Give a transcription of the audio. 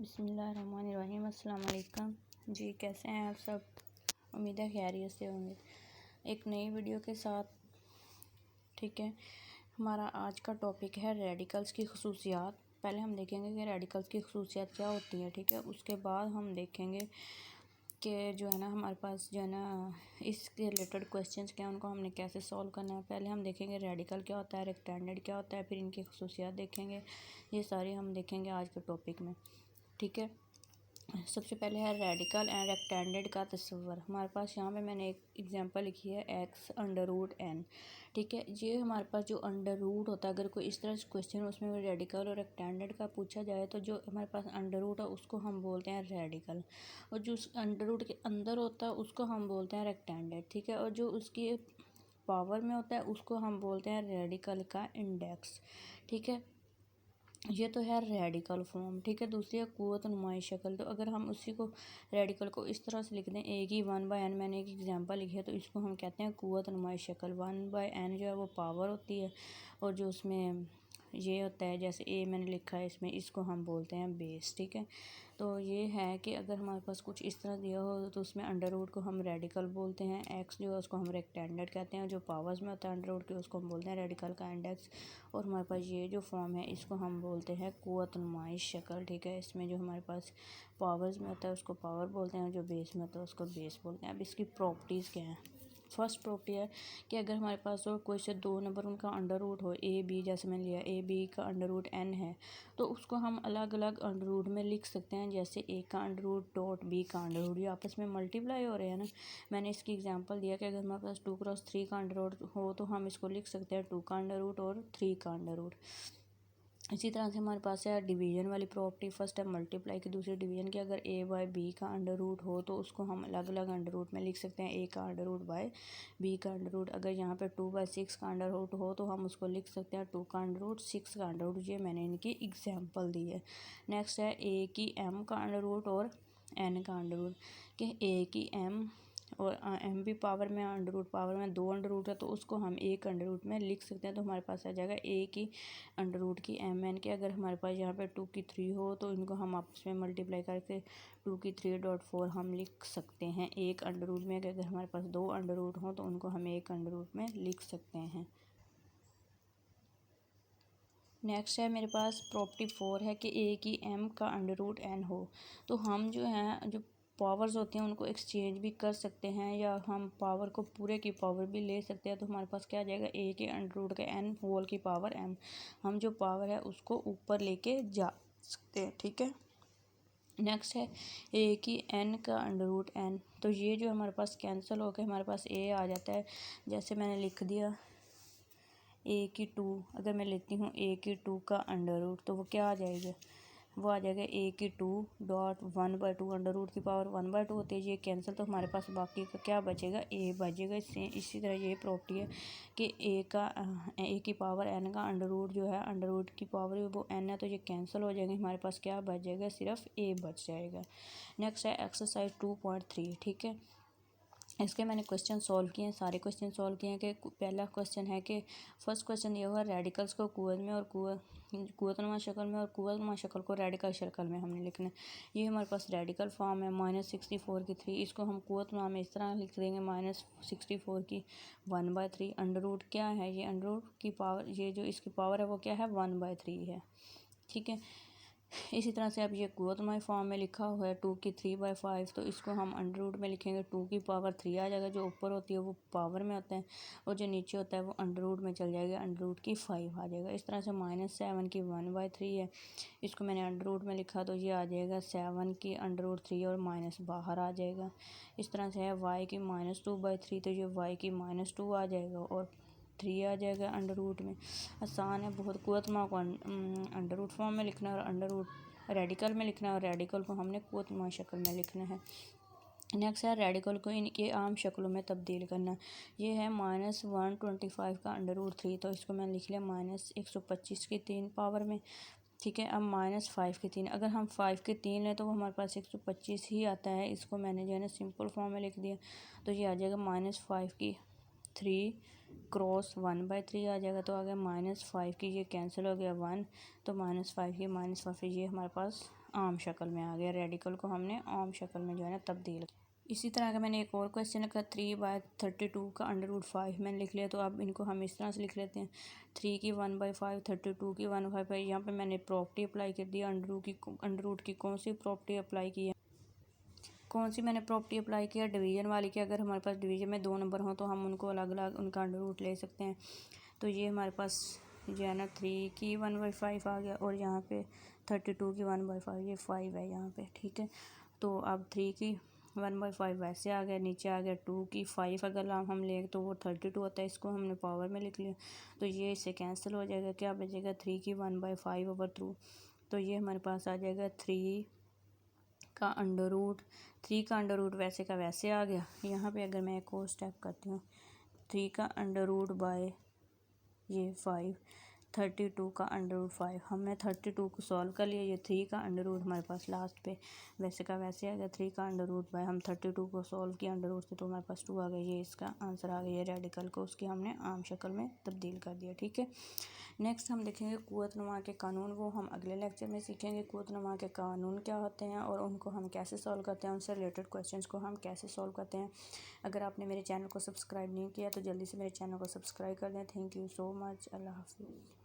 बिस्मिल्लाहिर्रहमानिर्रहीम। अस्सलाम वालेकुम जी, कैसे हैं आप सब? उम्मीद है खैरियत से होंगे। एक नई वीडियो के साथ, ठीक है। हमारा आज का टॉपिक है रेडिकल्स की खसूसियात। पहले हम देखेंगे कि रेडिकल्स की खसूसियात क्या होती हैं, ठीक है। उसके बाद हम देखेंगे कि जो है ना हमारे पास जो है ना इसके रिलेटेड क्वेश्चंस क्या हैं, उनको हमने कैसे सॉल्व करना है। पहले हम देखेंगे रेडिकल क्या होता है, रेक्टेंडेड क्या होता है, फिर इनकी खसूसियात देखेंगे। ये सारे हम देखेंगे आज के टॉपिक में, ठीक है। सबसे पहले है रेडिकल एंड रेक्टेंडेड का तस्वर। हमारे पास यहाँ पे मैंने एक एग्जांपल लिखी है x अंडर रूट n, ठीक है। ये हमारे पास जो अंडर रूट होता है, अगर कोई इस तरह से क्वेश्चन उसमें रेडिकल और रेक्टेंडेड का पूछा जाए तो जो हमारे पास अंडर रूट है उसको हम बोलते हैं रेडिकल, और जो उस अंडर रूट के अंदर होता है उसको हम बोलते हैं रेक्टेंडेड, ठीक है। और जो उसकी पावर में होता है उसको हम बोलते हैं रेडिकल का इंडेक्स, ठीक है। ये तो है रेडिकल फॉर्म, ठीक है। दूसरी है क़ुव्वत नुमाई शक्ल। तो अगर हम उसी को रेडिकल को इस तरह से लिख दें, ए की 1/n, मैंने एक एग्जांपल लिखी है, तो इसको हम कहते हैं क़ुव्वत नुमाई शक्ल। 1/n जो है वो पावर होती है, और जो उसमें ये होता है जैसे ए मैंने लिखा है इसमें, इसको हम बोलते हैं बेस, ठीक है। तो ये है कि अगर हमारे पास कुछ इस तरह दिया हो तो उसमें अंडर रूट को हम रेडिकल बोलते हैं, एक्स जो है उसको हम रेक्टेंडेड कहते हैं, जो पावर्स में होता है अंडर रूट के उसको हम बोलते हैं रेडिकल का इंडेक्स। और हमारे पास ये जो फॉर्म है इसको हम बोलते हैं क़ुव्वत नुमाई शक्ल, ठीक है। इसमें जो हमारे पास पावर्स में होता है उसको पावर बोलते हैं, और जो बेस में होता है उसको बेस बोलते हैं। अब इसकी प्रॉपर्टीज़ क्या हैं? फर्स्ट प्रॉपर्टी है कि अगर हमारे पास और कोई से दो नंबर उनका अंडर रूट हो, ए बी, जैसे मैंने लिया ए बी का अंडर रूट n है, तो उसको हम अलग अलग अंडर रूट में लिख सकते हैं। जैसे ए का अंडर रूट डॉट बी का अंडर रूट, ये आपस में मल्टीप्लाई हो रहे हैं ना। मैंने इसकी एग्जांपल दिया कि अगर हमारे पास 2×3 का अंडर रूट हो तो हम इसको लिख सकते हैं 2 का अंडर रूट और 3 का अंडर रूट। इसी तरह से हमारे पास है डिवीजन वाली प्रॉपर्टी। फर्स्ट है मल्टीप्लाई की, दूसरी डिवीजन की। अगर ए बाय बी का अंडर रूट हो तो उसको हम अलग अलग अंडर रूट में लिख सकते हैं, ए का अंडर रूट बाय बी का अंडर रूट। अगर यहाँ पे 2/6 का अंडर रूट हो तो हम उसको लिख सकते हैं 2 का अंडर रूट 6 का अंडर रूट। ये मैंने इनकी एग्जाम्पल दी है। नेक्स्ट है ए की m का अंडर रूट और n का अंडर रूट, कि ए की m और m भी पावर में, अंडर रूट पावर में, 2 अंडर रूट है तो उसको हम एक अंडर रूट में लिख सकते हैं। तो हमारे पास आ जाएगा ए की अंडर रूट की m n के। अगर हमारे पास यहाँ पे 2 की 3 हो तो इनको हम आपस में मल्टीप्लाई करके 2 की 3.4 हम लिख सकते हैं एक अंडर रूट में। अगर हमारे पास 2 अंडर रूट हो तो उनको हम एक अंडर रूट में लिख सकते हैं। नेक्स्ट है मेरे पास प्रॉपर्टी 4 है कि ए की m का अंडर रूट n हो, तो हम जो है जो पावर्स होती हैं उनको एक्सचेंज भी कर सकते हैं, या हम पावर को पूरे की पावर भी ले सकते हैं। तो हमारे पास क्या आ जाएगा, ए के अंडर रूट के n होल की पावर m। हम जो पावर है उसको ऊपर लेके जा सकते हैं, ठीक है। नेक्स्ट है ए की n का अंडर रूट n, तो ये जो हमारे पास कैंसिल होकर हमारे पास a आ जाता है। जैसे मैंने लिख दिया ए की 2, अगर मैं लेती हूँ ए की 2 का अंडर रूट, तो वो क्या आ जाएगा, वो आ जाएगा ए की 2.1/2। अंडर रूट की पावर 1/2 होती है, ये कैंसिल, तो हमारे पास बाकी का क्या बचेगा, ए बचेगा। इससे इसी तरह ये प्रॉपर्टी है कि ए की पावर n का अंडर रूट जो है, अंडर रूट की पावर वो n है, तो ये कैंसिल हो जाएंगे। हमारे पास क्या बच जाएगा, सिर्फ ए बच जाएगा। नेक्स्ट है एक्सरसाइज 2.3, ठीक है। इसके मैंने क्वेश्चन सॉल्व किए हैं, सारे क्वेश्चन सॉल्व किए हैं। कि पहला क्वेश्चन है कि फर्स्ट क्वेश्चन ये हुआ रेडिकल्स को क़ुव्वत में और क़ुव्वतनुमा शक्ल में और क़ुव्वतनुमा शक्ल को रेडिकल शक्ल में हमने लिखना है। ये हमारे पास रेडिकल फॉर्म है -64 की 3, इसको हम क़ुव्वतनुमा में इस तरह लिख देंगे -64 की 1/3। अंडर रूट क्या है, ये अंडर रूट की पावर, ये जो इसकी पावर है वो क्या है, 1/3 है, ठीक है। इसी तरह से अब ये क़ुव्वतनुमा फॉर्म में लिखा हुआ है 2 की 3/5, तो इसको हम अंडर रूट में लिखेंगे 2 की पावर 3 आ जाएगा। जो ऊपर होती है वो पावर में होता है, और जो नीचे होता है वो अंडर रूट में चल जाएगा, अंडर रूट की 5 आ जाएगा। इस तरह से -7 की 1/3 है, इसको मैंने अंडर रूट में लिखा तो ये आ जाएगा 7 की अंडर रूट 3 और माइनस बाहर आ जाएगा। इस तरह से है y की -2/3, तो ये y की -2 आ जाएगा और 3 आ जाएगा अंडर रूट में। आसान है बहुत। क़ुव्वतनुमा को अंडर रूट फॉर्म में लिखना है, और अंडर रूट रेडिकल में लिखना है, और रेडिकल को हमने क़ुव्वतनुमा शक्ल में लिखना है। नेक्स्ट है रेडिकल को इनके आम शक्लों में तब्दील करना। ये है -125 का अंडर रूट 3, तो इसको मैंने लिख लिया -125 की 3 पावर में, ठीक है। अब -5 की 3, अगर हम 5 की 3 लें तो वो हमारे पास 125 ही आता है। इसको मैंने जो है ना सिंपल फॉर्म में लिख दिया, तो ये आ जाएगा -5 की 3 क्रॉस 1/3 आ जाएगा, तो आ गया -5 की, ये कैंसिल हो गया 1, तो -5 की -5, ये हमारे पास आम शक्ल में आ गया। रेडिकल को हमने आम शक्ल में जो है ना तब्दील। इसी तरह का मैंने एक और क्वेश्चन रखा 3/32 का √5 मैंने लिख लिया, तो अब इनको हम इस तरह से लिख लेते हैं 3 की 1/5, 32 की 1/5। यहाँ पे मैंने प्रॉपर्टी अप्लाई कर दी, अंडर रूट की कौन सी प्रॉपर्टी अप्लाई की है, कौन सी मैंने प्रॉपर्टी अप्लाई किया, डिवीज़न वाली की। अगर हमारे पास डिवीज़न में 2 नंबर हों तो हम उनको अलग अलग उनका अंडर रूट ले सकते हैं। तो ये हमारे पास जो है ना 3 की 1/5 आ गया, और यहाँ पे 32 की 1/5, ये 5 है यहाँ पे, ठीक है। तो अब 3 की 1/5 वैसे आ गया, नीचे आ गया 2 की 5, अगर हम ले तो वो 32 होता है, इसको हमने पावर में लिख लिया, तो ये इससे कैंसिल हो जाएगा, क्या बचेगा 3 की 1/5/2। तो ये हमारे पास आ जाएगा 3 का अंडर रूट वैसे का वैसे आ गया। यहाँ पे अगर मैं एक और स्टेप करती हूँ, 3 का अंडर रूट बाय ये 5, 32 का अंडर रूट 5, हमने 32 को सॉल्व कर लिया। ये 3 का अंडर रूट हमारे पास लास्ट पे वैसे का वैसे आ गया, 3 का अंडर रूट बाय हम 32 को सॉल्व किया अंडर रूट से, तो हमारे पास 2 आ गया। ये इसका आंसर आ गया। ये रेडिकल को उसकी हमने आम शक्ल में तब्दील कर दिया, ठीक है। नेक्स्ट हम देखेंगे क़ुव्वत-नुमा के कानून, वो हम अगले लेक्चर में सीखेंगे। क़ुव्वत-नुमा के कानून क्या होते हैं और उनको हम कैसे सॉल्व करते हैं, उनसे रिलेटेड क्वेश्चंस को हम कैसे सॉल्व करते हैं। अगर आपने मेरे चैनल को सब्सक्राइब नहीं किया तो जल्दी से मेरे चैनल को सब्सक्राइब कर दें। Thank you so much. अल्लाह हाफ़िज़।